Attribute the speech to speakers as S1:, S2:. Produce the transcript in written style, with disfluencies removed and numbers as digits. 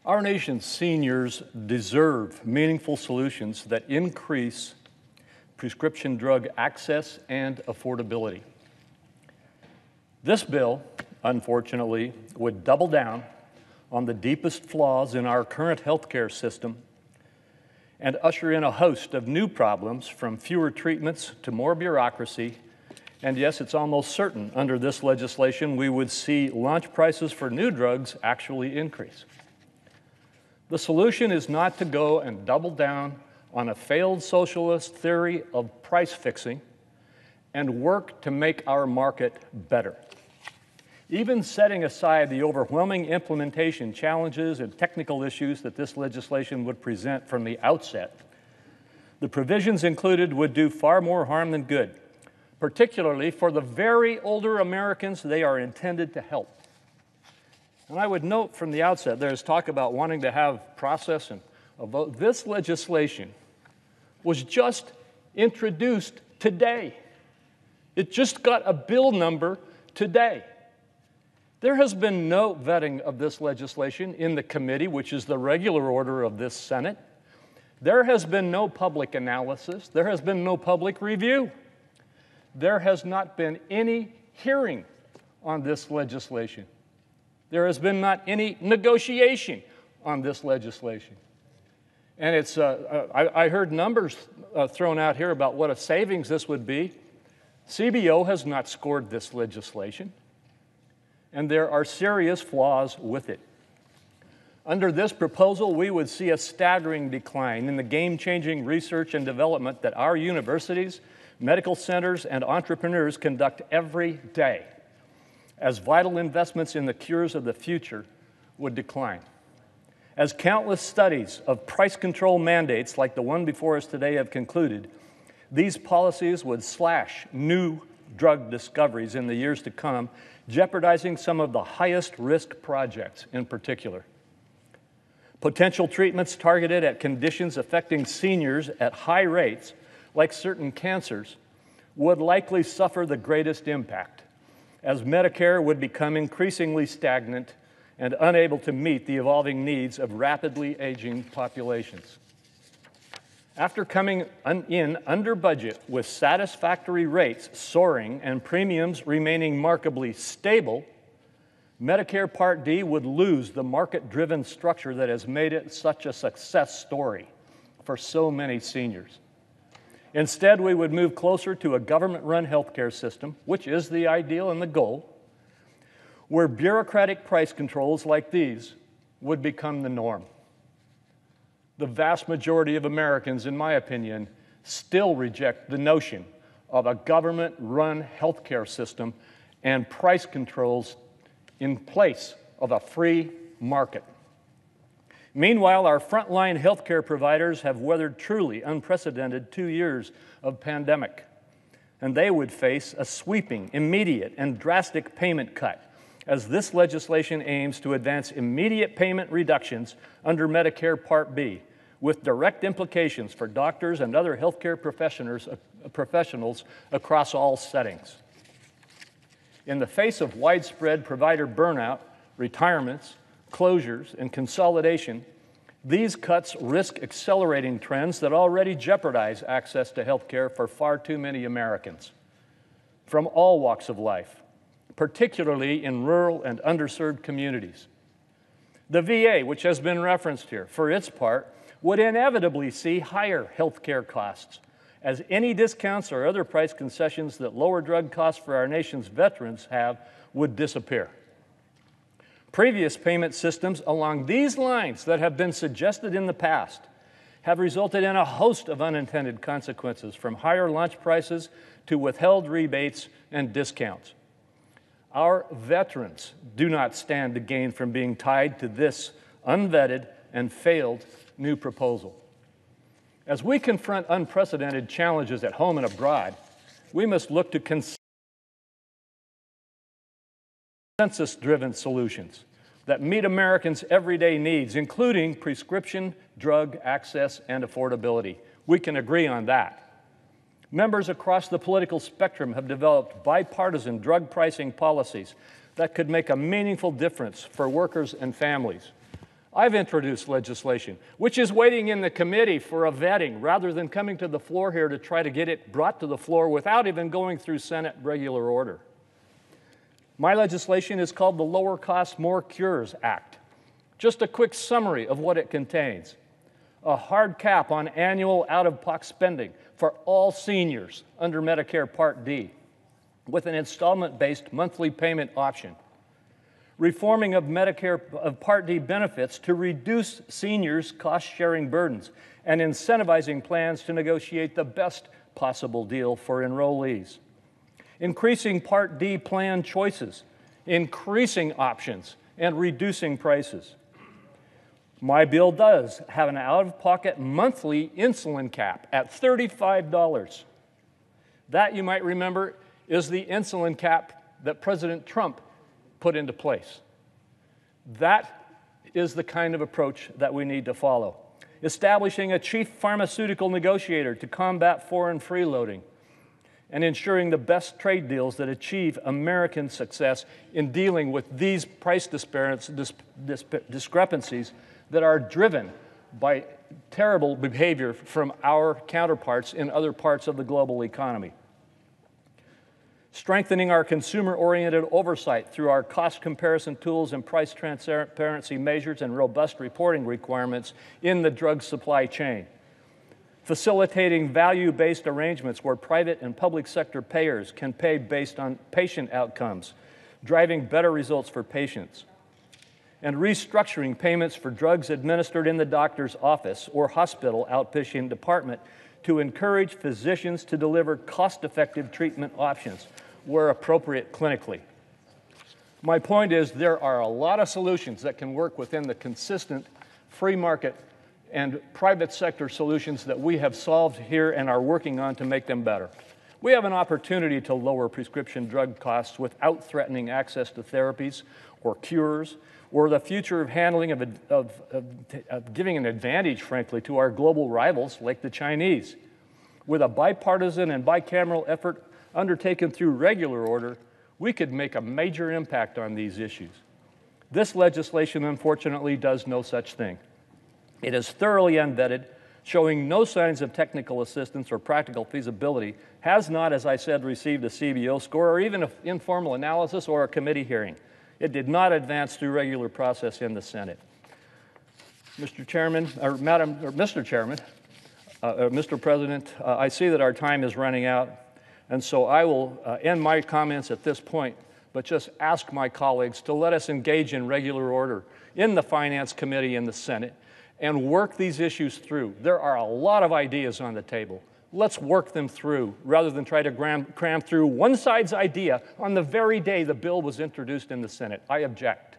S1: Our nation's seniors deserve meaningful solutions that increase prescription drug access and affordability. This bill, unfortunately, would double down on the deepest flaws in our current healthcare system and usher in a host of new problems, from fewer treatments to more bureaucracy. And yes, it's almost certain under this legislation we would see launch prices for new drugs actually increase. The solution is not to go and double down on a failed socialist theory of price fixing and work to make our market better. Even setting aside the overwhelming implementation challenges and technical issues that this legislation would present from the outset, the provisions included would do far more harm than good, particularly for the very older Americans they are intended to help. And I would note from the outset, there's talk about wanting to have process and a vote. This legislation was just introduced today. It just got a bill number today. There has been no vetting of this legislation in the committee, which is the regular order of this Senate. There has been no public analysis. There has been no public review. There has not been any hearing on this legislation. There has been not any negotiation on this legislation. And it's, I heard numbers thrown out here about what a savings this would be. CBO has not scored this legislation, and there are serious flaws with it. Under this proposal, we would see a staggering decline in the game-changing research and development that our universities, medical centers, and entrepreneurs conduct every day, as vital investments in the cures of the future would decline. As countless studies of price control mandates like the one before us today have concluded, these policies would slash new drug discoveries in the years to come, jeopardizing some of the highest risk projects in particular. Potential treatments targeted at conditions affecting seniors at high rates, like certain cancers, would likely suffer the greatest impact, as Medicare would become increasingly stagnant and unable to meet the evolving needs of rapidly aging populations. After coming in under budget with satisfactory rates soaring and premiums remaining markedly stable, Medicare Part D would lose the market-driven structure that has made it such a success story for so many seniors. Instead, we would move closer to a government-run healthcare system, which is the ideal and the goal, where bureaucratic price controls like these would become the norm. The vast majority of Americans, in my opinion, still reject the notion of a government-run healthcare system and price controls in place of a free market. Meanwhile, our frontline healthcare providers have weathered truly unprecedented 2 years of pandemic, and they would face a sweeping, immediate, and drastic payment cut, as this legislation aims to advance immediate payment reductions under Medicare Part B, with direct implications for doctors and other healthcare professionals across all settings. In the face of widespread provider burnout, retirements, closures, and consolidation, these cuts risk accelerating trends that already jeopardize access to health care for far too many Americans from all walks of life, particularly in rural and underserved communities. The VA, which has been referenced here, for its part, would inevitably see higher health care costs, as any discounts or other price concessions that lower drug costs for our nation's veterans have would disappear. Previous payment systems along these lines that have been suggested in the past have resulted in a host of unintended consequences, from higher launch prices to withheld rebates and discounts. Our veterans do not stand to gain from being tied to this unvetted and failed new proposal. As we confront unprecedented challenges at home and abroad, we must look to consensus-driven solutions that meet Americans' everyday needs, including prescription drug access and affordability. We can agree on that. Members across the political spectrum have developed bipartisan drug pricing policies that could make a meaningful difference for workers and families. I've introduced legislation, which is waiting in the committee for a vetting rather than coming to the floor here to try to get it brought to the floor without even going through Senate regular order. My legislation is called the Lower Cost, More Cures Act. Just a quick summary of what it contains. A hard cap on annual out-of-pocket spending for all seniors under Medicare Part D, with an installment-based monthly payment option. Reforming of Medicare Part D benefits to reduce seniors' cost-sharing burdens and incentivizing plans to negotiate the best possible deal for enrollees. Increasing Part D plan choices, increasing options, and reducing prices. My bill does have an out-of-pocket monthly insulin cap at $35. That, you might remember, is the insulin cap that President Trump put into place. That is the kind of approach that we need to follow. Establishing a chief pharmaceutical negotiator to combat foreign freeloading, and ensuring the best trade deals that achieve American success in dealing with these price discrepancies that are driven by terrible behavior from our counterparts in other parts of the global economy. Strengthening our consumer-oriented oversight through our cost comparison tools and price transparency measures and robust reporting requirements in the drug supply chain. Facilitating value-based arrangements where private and public sector payers can pay based on patient outcomes, driving better results for patients. And restructuring payments for drugs administered in the doctor's office or hospital outpatient department to encourage physicians to deliver cost-effective treatment options where appropriate clinically. My point is there are a lot of solutions that can work within the consistent free market and private sector solutions that we have solved here and are working on to make them better. We have an opportunity to lower prescription drug costs without threatening access to therapies or cures, or the future of handling of giving an advantage, frankly, to our global rivals like the Chinese. With a bipartisan and bicameral effort undertaken through regular order, we could make a major impact on these issues. This legislation, unfortunately, does no such thing. It is thoroughly unvetted, showing no signs of technical assistance or practical feasibility, has not, as I said, received a CBO score or even an informal analysis or a committee hearing. It did not advance through regular process in the Senate. Mr. Chairman, or Madam, or Mr. Chairman, Mr. President, I see that our time is running out, and so I will end my comments at this point, but just ask my colleagues to let us engage in regular order in the Finance Committee in the Senate and work these issues through. There are a lot of ideas on the table. Let's work them through rather than try to cram through one side's idea on the very day the bill was introduced in the Senate. I object.